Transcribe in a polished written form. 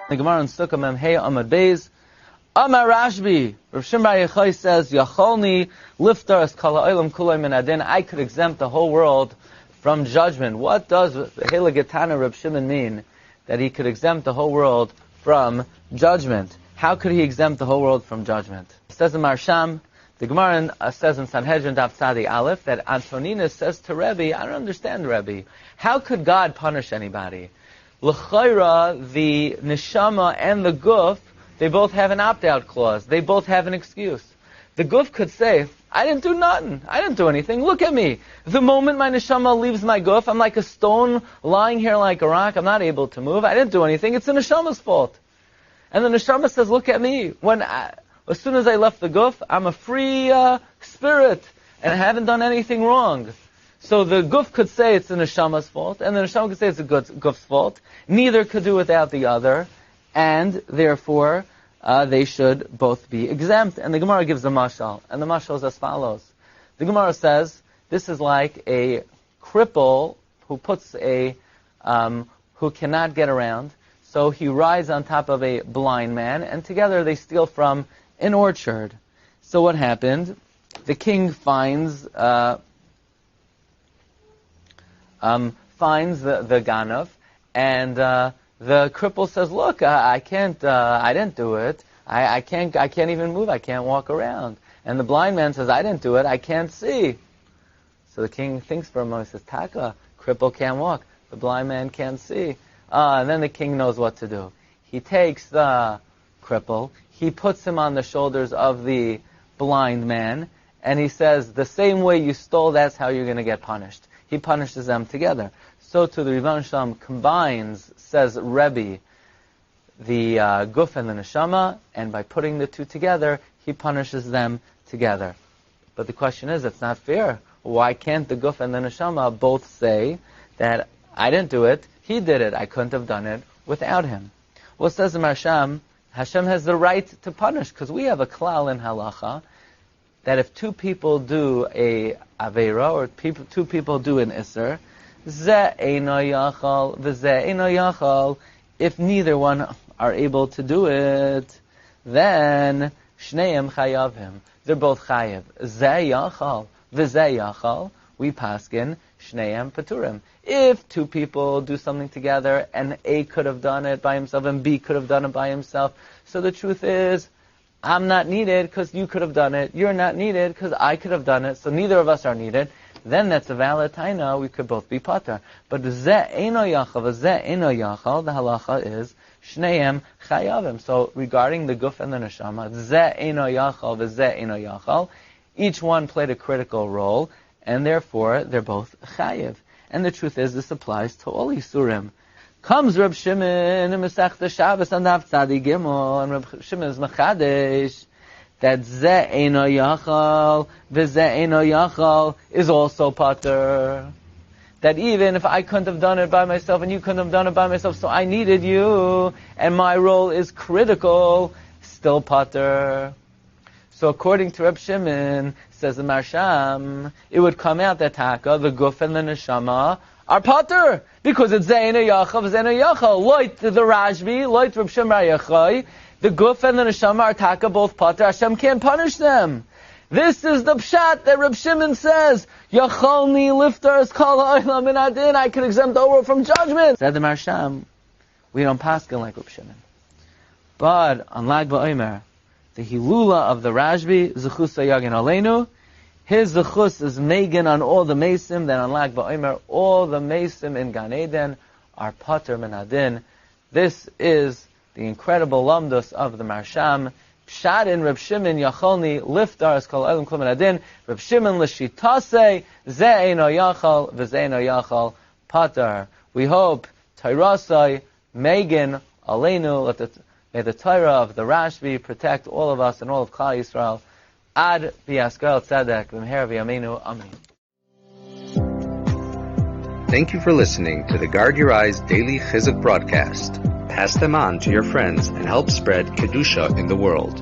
The Gemara in Sukkah Mem Hey Amad Beis. Amar Rashbi, Rabbi Shimon Bar Yochai says, Yacholni liftar es kol ha'olam kulay min adin. I could exempt the whole world from judgment. What does the Helagatana Rabbi Shimon mean that he could exempt the whole world from judgment? How could he exempt the whole world from judgment? It says in Marsham, the Gemara says in Sanhedrin Daf Tzadi Aleph that Antoninus says to Rebbe, I don't understand Rebbe. How could God punish anybody? L'chayra, the neshama and the guf, they both have an opt-out clause. They both have an excuse. The guf could say, I didn't do nothing. I didn't do anything. Look at me. The moment my neshama leaves my guf, I'm like a stone lying here like a rock. I'm not able to move. I didn't do anything. It's the neshama's fault. And the neshama says, look at me. As soon as I left the guf, I'm a free spirit, and I haven't done anything wrong. So the guf could say it's the neshama's fault, and the neshama could say it's the guf's fault. Neither could do without the other, and therefore they should both be exempt. And the Gemara gives a mashal, and the mashal is as follows. The Gemara says this is like a cripple who cannot get around, so he rides on top of a blind man, and together they steal from an orchard. So what happened? The king finds the ganav, and the cripple says, "Look, I can't. I didn't do it. I can't even move. I can't walk around." And the blind man says, "I didn't do it. I can't see." So the king thinks for a moment. He says, "Taka, cripple can't walk. The blind man can't see." And then the king knows what to do. He takes the cripple. He puts him on the shoulders of the blind man, and he says, "The same way you stole, that's how you're going to get punished." He punishes them together. So to the Rivan Shalom combines, says Rebbe, the guf and the neshama, and by putting the two together, he punishes them together. But the question is, it's not fair. Why can't the guf and the neshama both say that I didn't do it, he did it, I couldn't have done it without him? Well, it says in Hashem has the right to punish, because we have a klal in halacha that if two people do a aveira, or two people do an iser, ze eino yachal, v'ze eino yachal, if neither one are able to do it, then shneim chayavim, they're both chayav. Ze yachal, v'ze yachal, we paskin, shneim paturim. If two people do something together, and A could have done it by himself, and B could have done it by himself, so the truth is, I'm not needed because you could have done it. You're not needed because I could have done it. So neither of us are needed. Then that's a valid taina. We could both be pater. But ze eino yachal, ze eino yachal, the halacha is shneim chayavim. So regarding the guf and the neshama, ze eino yachal, ze eino yachal, each one played a critical role, and therefore they're both chayiv. And the truth is, this applies to all yisurim. Comes Reb Shimon in Masechta Shabbos and Daf Tzadi Gimel, and Reb Shimon is mechadesh that ze eino yachal v'ze eino yachal is also pater. That even if I couldn't have done it by myself and you couldn't have done it by myself, so I needed you and my role is critical, still pater. So according to Reb Shimon, says the Marsham, it would come out that taka, the guf and the neshama, are pater, because it's Zeina Yachav, Zeina Yachal, like the Rashbi, like Rabbi Shimon Bar Yochai, the guf and the neshama are taka, both pater. Hashem can't punish them. This is the pshat that Rabbi Shimon says, Yachalni lifters kol ha'olam min adin, I can exempt the world from judgment. Said the Marsham, we don't paskin like Rabbi Shimon. But on Lag BaOmer, the hilula of the Rashbi, Zechus Yagin Aleinu, his zechus is megan on all the mesim. Then on Lag BaOmer, all the mesim in Gan Eden are pater min adin. This is the incredible lamdus of the Marsham. Pshat in Reb Shimon Yacholni liftar es kol elam kol min adin. Reb Shimon l'shitase ze eino yachal v'ze eino yachal pater. We hope Tairasai megan aleinu. May the Torah of the Rashbi protect all of us and all of Klal Yisrael. Ad b'yaskal tzedek v'mher v'yameinu. Amen. Thank you for listening to the Guard Your Eyes Daily Chizuk broadcast. Pass them on to your friends and help spread Kedusha in the world.